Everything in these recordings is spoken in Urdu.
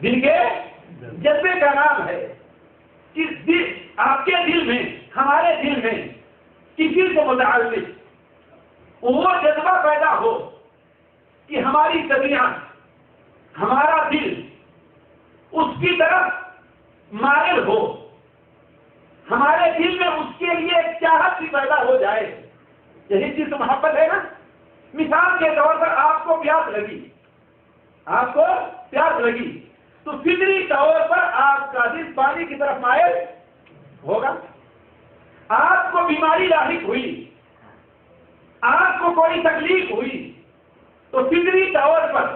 دل کے جذبے کا نام ہے کہ آپ کے دل میں، ہمارے دل میں کسی سے متعلق وہ جذبہ پیدا ہو کہ ہماری طبیعت، ہمارا دل اس کی طرف مائل ہو، ہمارے دل میں اس کے لیے ایک چاہت بھی پیدا ہو جائے. یہی چیز تو محبت ہے نا. مثال کے طور پر آپ کو پیاس لگی، آپ کو پیاس لگی تو فطری طور پر آپ کا دل پانی کی طرف مائل ہوگا. آپ کو بیماری لاحق ہوئی، آپ کو کوئی تکلیف ہوئی تو فطری طور پر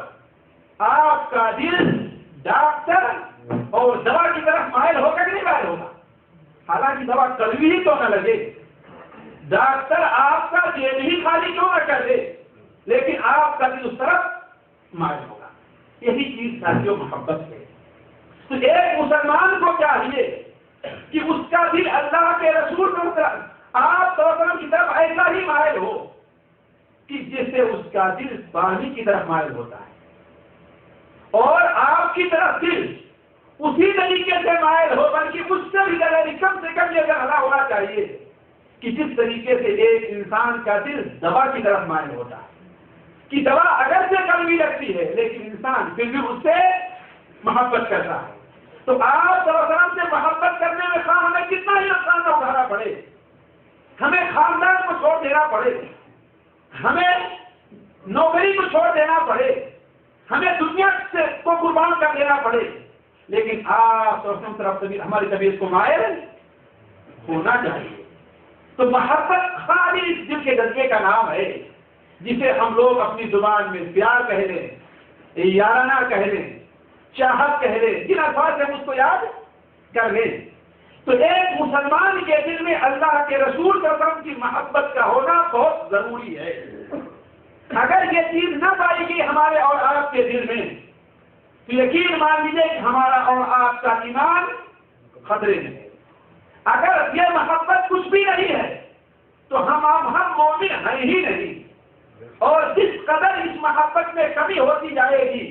آپ کا دل ڈاکٹر اور دوا کی طرف مائل ہوگا کہ نہیں مائل ہوگا؟ حالانکہ دوا کڑوی ہی تو نہ لگے، ڈاکٹر آپ کا جیب ہی خالی کیوں نہ کر دے، لیکن آپ کا دل اس طرف مائل ہوگا. یہی چیز ساتھیوں محبت ہے. تو ایک مسلمان کو چاہیے کہ اس کا دل اللہ کے رسول آپ صلی اللہ علیہ وسلم کی طرف ایسا ہی مائل ہو کہ جس سے اس کا دل پانی کی طرف مائل ہوتا ہے، اور آپ کی طرف دل اسی طریقے سے مائل ہو، بلکہ اس سے بھی زیادہ کم سے کم یہ درجہ ہونا چاہیے کہ جس طریقے سے ایک انسان کا دل دوا کی طرف مائل ہوتا ہے کہ دوا اگر سے کڑوی لگتی ہے لیکن انسان پھر بھی اس سے محبت کرتا ہے. تو آپ صلی اللہ علیہ وسلم سے محبت کرنے میں خواہ ہمیں کتنا ہی نقصان نہ اٹھانا پڑے، ہمیں خاندان کو چھوڑ دینا پڑے، ہمیں نوکری کو چھوڑ دینا پڑے، ہمیں دنیا سے کو قربان کر دینا پڑے، لیکن آپ صلی اللہ علیہ وسلم طرف سے ہماری طبیعت کو مائل ہونا چاہیے. تو محبت خالی اس دل کے جذبے کا نام ہے جسے ہم لوگ اپنی زبان میں پیار کہہ لیں، یارانہ کہہ لیں، چاہت کہہ لیں، جن الفاظ سے اس کو یاد کر لیں. تو ایک مسلمان کے دل میں اللہ کے رسول صلی اللہ علیہ وسلم کی محبت کا ہونا بہت ضروری ہے. اگر یہ چیز نہ پائی گئی ہمارے اور آپ کے دل میں تو یقین مان لیجیے کہ ہمارا اور آپ کا ایمان خطرے میں ہے. اگر یہ محبت کچھ بھی نہیں ہے تو ہم مومن ہیں ہی نہیں. اور جس قدر اس محبت میں کمی ہوتی جائے گی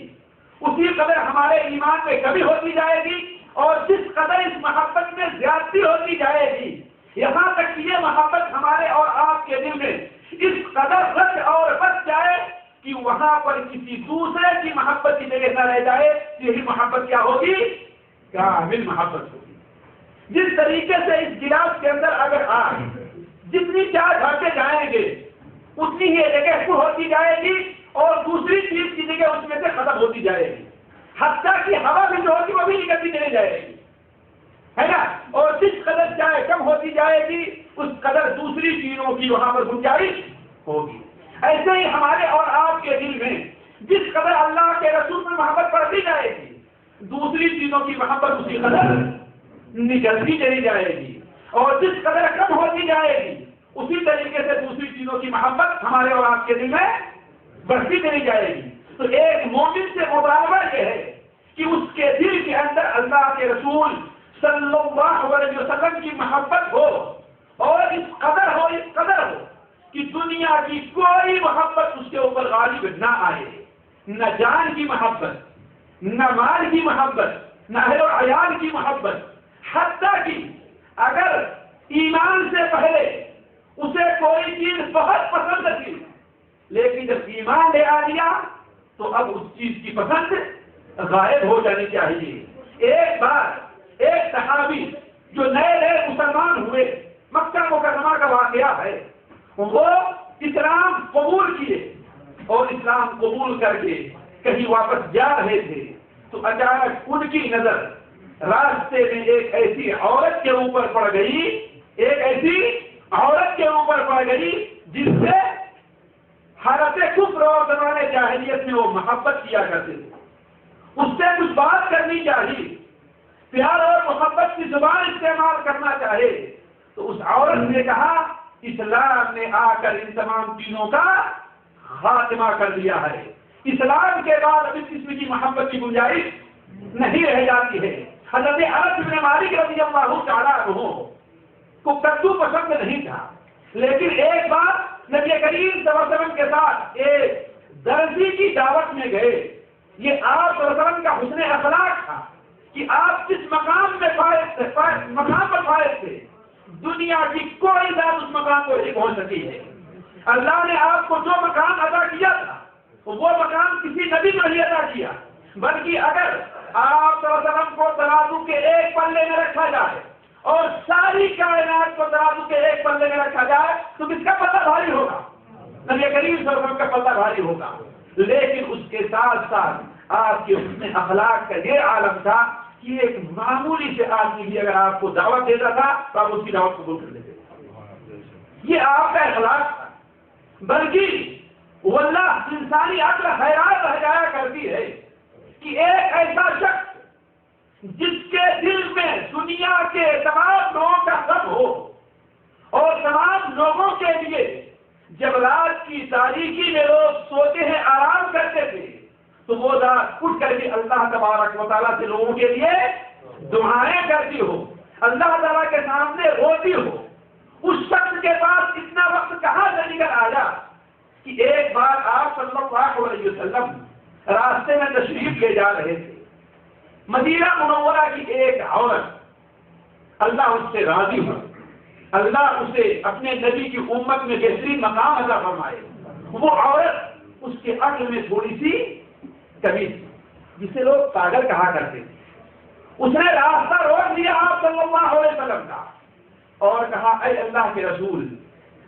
اسی قدر ہمارے ایمان میں کمی ہوتی جائے گی، اور جس قدر اس محبت میں زیادتی ہوتی جائے گی، یہاں تک کہ یہ محبت ہمارے اور آپ کے دل میں اس قدر رچ اور بچ جائے کہ وہاں پر کسی دوسرے کی محبت کی جگہ نہ رہ جائے. یہی محبت کیا ہوگی؟ کامل محبت ہوگی. جس طریقے سے اس گلاس کے اندر اگر آپ جتنی چائے بھرتے جائیں گے اتنی ہی جگہ پر ہوتی جائے گی اور دوسری چیز کی جگہ اس میں سے ختم ہوتی جائے گی، حتیٰ کہ ہوا بھی جو ہوگی وہ بھی نکلتی چلی جائے گی، ہے نا. اور جس قدر چائے کم ہوتی جائے گی اس قدر دوسری چیزوں کی وہاں پر گنجائش ہوگی. ایسے ہی ہمارے اور آپ کے دل میں جس قدر اللہ کے رسول میں محبت بڑھتی جائے گی دوسری چیزوں کی محبت اسی قدر نکلتی چلی جائے گی، اور جس قدر کم ہوتی جائے گی اسی طریقے سے دوسری چیزوں کی محبت ہمارے اور آپ کے دل میں بڑھتی چلی جائے گی. تو ایک مومن سے مطالبہ یہ ہے کہ اس کے دل کے اندر اللہ کے رسول صلی اللہ علیہ وسلم کی محبت ہو، اور اس قدر ہو کہ دنیا کی کوئی محبت اس کے اوپر غالب نہ آئے. نہ جان کی محبت، نہ مال کی محبت، نہ اہل و عیال کی محبت، حتیٰ کہ اگر ایمان سے پہلے اسے کوئی چیز بہت پسند تھی لیکن جب ایمان لے آ لیا تو اب اس چیز کی پسند غائب ہو جانی چاہیے. ایک بار ایک صحابی جو نئے مسلمان ہوئے، مکہ مکرمہ کا واقعہ ہے، وہ اسلام قبول کیے اور اسلام قبول کر کے کہیں واپس جا رہے تھے تو اچانک ان کی نظر راستے میں ایک ایسی عورت کے اوپر پڑ گئی، جس سے حالت کفر اور زمانے جاہلیت میں وہ محبت کیا کرتے تھے. اس سے کچھ بات کرنی چاہیے، پیار اور محبت کی زبان استعمال کرنا چاہے تو اس عورت نے کہا اسلام نے آ کر ان تمام چیزوں کا خاتمہ کر دیا ہے. اسلام کے بعد اب اس قسم کی محبت کی گنجائش نہیں رہ جاتی ہے. حضرت انس بن مالک رضی اللہ تعالیٰ عنہ کو کدو پسند نہیں تھا، لیکن ایک بار نبی کریم صلی اللہ علیہ وسلم کے ساتھ ایک درزی کی دعوت میں گئے یہ آپ صلی اللہ علیہ وسلم کا حسن اخلاق تھا کہ آپ جس مقام میں مقام پر فائز تھے، دنیا کی کوئی ذات اس مقام کو نہیں پہنچ سکی ہے۔ اللہ نے آپ کو جو مقام عطا کیا تھا وہ مقام کسی نبی کو نہیں عطا کیا، بلکہ اگر آپ صلی اللہ علیہ وسلم کو ترازو کے ایک پلے میں رکھا جائے اور ساری کائنات کو ترازو کے ایک پلے میں رکھا جائے تو کس کا پلہ بھاری ہوگا؟ نبی کریم صلی اللہ علیہ وسلم کا پلہ بھاری ہوگا۔ لیکن اس کے ساتھ ساتھ آپ کے حسن اخلاق کا یہ عالم تھا کہ ایک معمولی سے آدمی بھی اگر آپ کو دعوت دیتا تھا تو آپ اس کی دعوت قبول کر لیتے تھے۔ یہ آپ کا اخلاق تھا، بلکہ واللہ انسانی عقل حیران رہ جایا کرتی ہے کہ ایک ایسا شخص جس کے دل میں دنیا کے تمام لوگوں کا غم ہو اور تمام لوگوں کے لیے جب رات کی تاریکی میں لوگ سوتے ہیں آرام کرتے تھے تو وہ رات اٹھ کر کے اللہ تبارک و تعالیٰ سے لوگوں کے لیے دعائیں کرتی ہو، اللہ تعالیٰ کے سامنے روتی ہو، اس شخص کے پاس اتنا وقت کہاں سے نکل آیا کہ ایک بار آپ صلی اللہ علیہ وسلم راستے میں تشریف لے جا رہے تھے، مدینہ منورہ کی ایک عورت، اللہ اس سے راضی ہو، اللہ اسے اپنے نبی کی امت میں بہترین مقام عطا فرمائے۔ وہ عورت، اس کے عقل میں تھوڑی سی کمی تھی جسے لوگ پاگل کہا کرتے تھے۔ اس نے راستہ روک دیا آپ صلی اللہ علیہ وسلم کا اور کہا، اے اللہ کے رسول،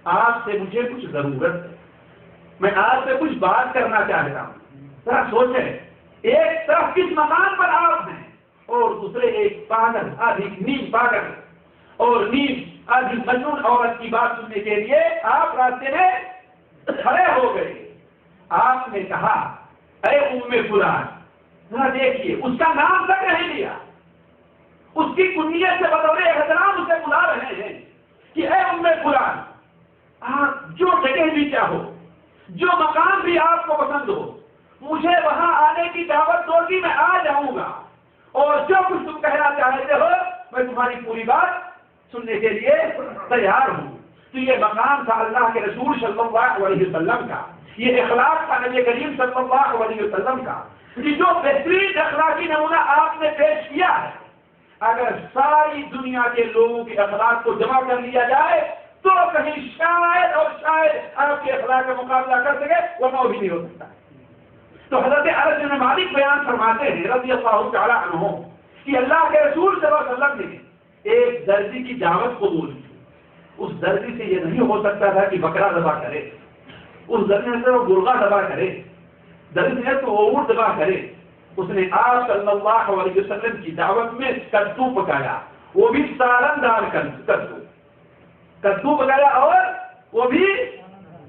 آپ سے مجھے کچھ ضرورت ہے، میں آپ سے کچھ بات کرنا چاہتا ہوں۔ ذرا سوچیں، ایک طرف کس مقام پر آپ ہیں اور دوسرے ایک پاگل، آدھی نیم پاگل اور نیم آدھی مجنون عورت کی بات سننے کے لیے آپ راستے میں کھڑے ہو گئے۔ آپ نے کہا، اے ام فلان، ذرا دیکھیے، اس کا نام تک نہیں لیا، اس کی کنیت سے بطور احترام اسے بلا رہے ہیں کہ اے ام فلان، آپ جو جگہ بھی چاہو، جو مقام بھی آپ کو پسند ہو، مجھے وہاں آنے کی دعوت دو گی، میں آ جاؤں گا، اور جو کچھ تم کہنا چاہتے ہو میں تمہاری پوری بات سننے کے لیے تیار ہوں۔ تو یہ مقام تھا اللہ کے رسول صلی اللہ علیہ وسلم کا، یہ اخلاق تھا نبی کریم صلی اللہ علیہ وسلم کا، یہ جو بہترین اخلاقی نمونہ آپ نے پیش کیا ہے، اگر ساری دنیا کے لوگوں کے اخلاق کو جمع کر لیا جائے تو کہیں شاید اور شاید آپ کے اخلاق کا مقابلہ کر سکے، ورنہ وہ بھی نہیں ہو سکتا۔ تو حضرت انس بن مالک بیان فرماتے ہیں رضی اللہ تعالی عنہ کہ اللہ کے رسول صلی اللہ علیہ وسلم نے ایک درزی کی دعوت قبول کی۔ اس درزی سے یہ نہیں ہو سکتا تھا کہ بکرا ذبح کرے، اس درزی سے وہ مرغا ذبح کرے، درزی سے تو اونٹ ذبح کرے۔ اس نے آپ صلی اللہ علیہ وسلم کی دعوت میں کدو پکایا، وہ بھی سالن دار کدو پکایا، اور وہ بھی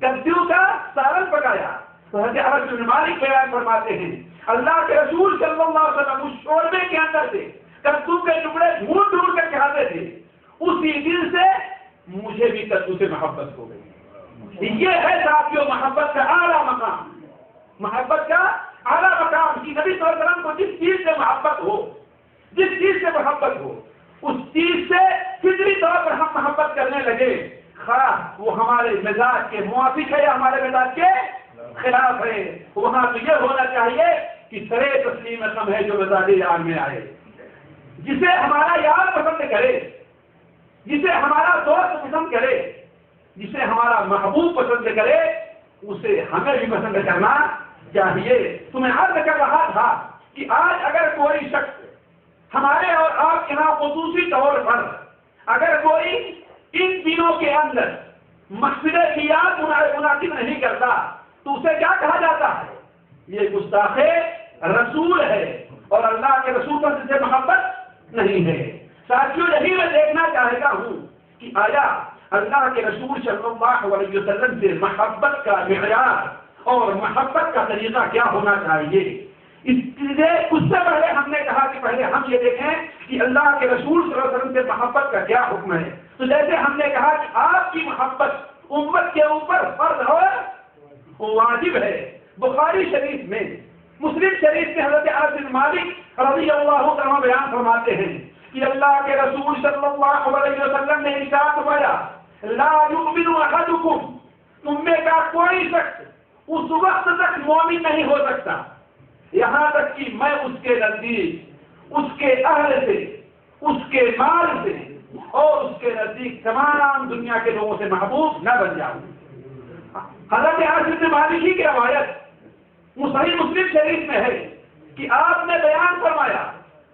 کدو کا سالن پکایا۔ تو حضرت انس بن مالک بیان فرماتے ہیں اللہ کے رسول صلی اللہ علیہ وسلم اس شوربے کے اندر سے کدو کے ٹکڑے ڈھونڈ ڈھونڈ کر کھاتے تھے۔ اسی دل سے مجھے بھی کدو سے محبت ہو گئی۔ یہ ہے ساتھیوں محبت کا اعلیٰ مقام، محبت کا اعلیٰ مقام کی نبی صلی اللہ علیہ وسلم کو جس چیز سے محبت ہو، جس چیز سے محبت ہو، اس چیز سے فطری طور پر ہم محبت کرنے لگے، خواہ وہ ہمارے مزاج کے موافق ہے یا ہمارے مزاج کے خلاف ہے۔ وہاں تو یہ ہونا چاہیے کہ سرے تسلیم خم ہے جو مزاج یار میں آئے، جسے ہمارا یار پسند کرے، جسے ہمارا دوست پسند کرے، جسے ہمارا محبوب پسند کرے، اسے ہمیں بھی پسند کرنا چاہیے۔ تو میں عرض کر رہا تھا کہ آج اگر کوئی شخص ہمارے اور آپ کے یہاں خصوصی طور پر اگر کوئی ان دنوں کے اندر مسجد قیام منعقد نہیں کرتا تو اسے کیا کہا جاتا ہے؟ یہ گستاخ رسول ہے اور اللہ کے رسول پر سے محبت نہیں ہے۔ ساتھیوں، یہی میں دیکھنا چاہتا ہوں کہ آیا اللہ کے رسول صلی اللہ علیہ وسلم سے محبت کا معیار اور محبت کا طریقہ کیا ہونا چاہیے؟ اس سے پہلے ہم نے کہا کہ پہلے ہم یہ دیکھیں کہ اللہ کے رسول صلی اللہ علیہ وسلم سے محبت کا کیا حکم ہے۔ تو جیسے ہم نے کہا کہ آپ کی محبت امت کے اوپر فرض اور واجب ہے۔ بخاری شریف میں، مسلم شریف میں حضرت انس بن مالک رضی اللہ عنہ بیان فرماتے ہیں کہ اللہ کے رسول صلی اللہ علیہ وسلم نے ارشاد فرمایا، لا یؤمن احدکم، تم میں کا کوئی شخص اس وقت تک مومن نہیں ہو سکتا یہاں تک کہ میں اس کے نزدیک اس کے اہل سے، اس کے مال سے اور اس کے نزدیک تمام دنیا کے لوگوں سے محبوب نہ بن جاؤں۔ حضرت انس بن مالک کی روایت صحیح مسلم شریف میں ہے کہ آپ نے بیان فرمایا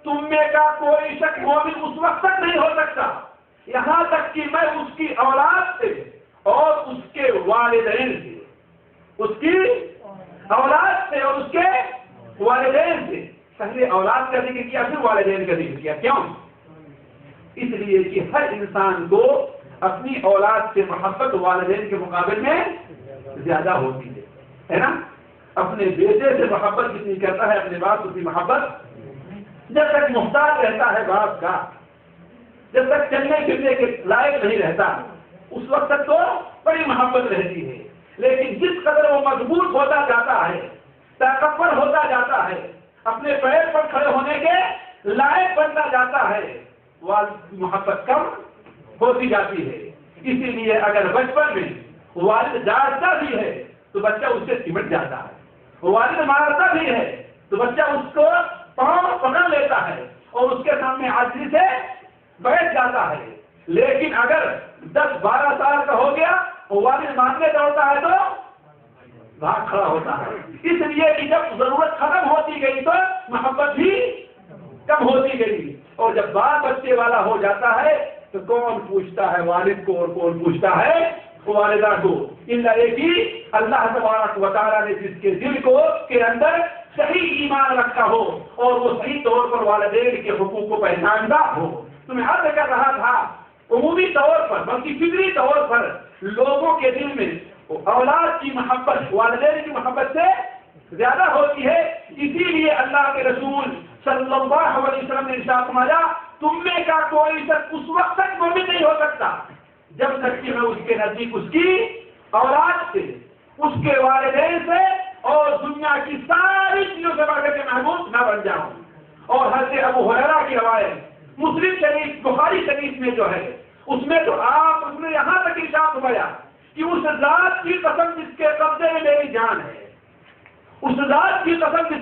تم میں کا کوئی شخص مومن اس وقت تک نہیں ہو سکتا یہاں تک کہ میں اس کی اولاد سے اور اس کے والدین سے، اس کی اولاد سے اور اس کے والدین سے، پہلے اولاد کا ذکر کیا پھر والدین کا ذکر کیا، کیوں؟ اس لیے کہ ہر انسان کو اپنی اولاد سے محبت والدین کے مقابل میں زیادہ ہوتی ہے نا؟ اپنے بیٹے سے محبت کتنی کرتا ہے، اپنے باپ کی محبت جب تک محتاج رہتا ہے باپ کا، جب تک چلنے پھرنے کے لائق نہیں رہتا اس وقت تک تو بڑی محبت رہتی ہے، لیکن جس قدر وہ مضبوط ہوتا جاتا ہے، طاقتور ہوتا جاتا ہے، اپنے پیر پر کھڑے ہونے کے لائق بنتا جاتا ہے، والد کی محبت کم ہوتی جاتی ہے۔ اسی لیے اگر بچپن میں والد ڈانٹتا بھی ہے تو بچہ اس سے سمٹ جاتا ہے، والد مارتا بھی ہے تو بچہ اس کو پاؤں پکڑ لیتا ہے اور اس کے سامنے عاجزی سے بیٹھ جاتا ہے۔ لیکن اگر 10-12 سال کا ہو گیا والد مانگنے دوڑتا ہے تو بھاگ کھڑا ہوتا ہے، اس لیے کہ جب ضرورت ختم ہوتی گئی تو محبت بھی کم ہوتی گئی، اور جب بال بچے والا ہو جاتا ہے تو کون پوچھتا ہے والد کو اور کون پوچھتا ہے والدہ کو، ایک ہی اللہ تبارک و تعالیٰ نے جس کے دل کو کے اندر صحیح ایمان رکھا ہو اور وہ صحیح طور پر والدین کے حقوق کو پہچانتا ہو۔ تمہیں عرض کر رہا تھا عمومی طور پر بلکہ فطری طور پر لوگوں کے دل میں اولاد کی محبت والدین کی محبت سے زیادہ ہوتی ہے، اسی لیے اللہ کے رسول صلی اللہ علیہ وسلم نے ارشاد فرمایا تم میں کا کوئی شخص اس وقت تک مومن نہیں ہو سکتا جب تک کہ میں اس کے نزدیک اس کی اولاد سے، اس کے والدین سے اور دنیا کی ساری چیزوں سے بڑھ کر کے محبوب نہ بن جاؤں۔ اور حضرت ابو ہریرہ کی روایت مسلم شریف بخاری شریف میں جو ہے اس میں تو آپ اس نے یہاں تک ارشاد فرمایا کہ اس ذات کی قسم جس کے قبضے میں میری جان ہے، اس ذات کی قسم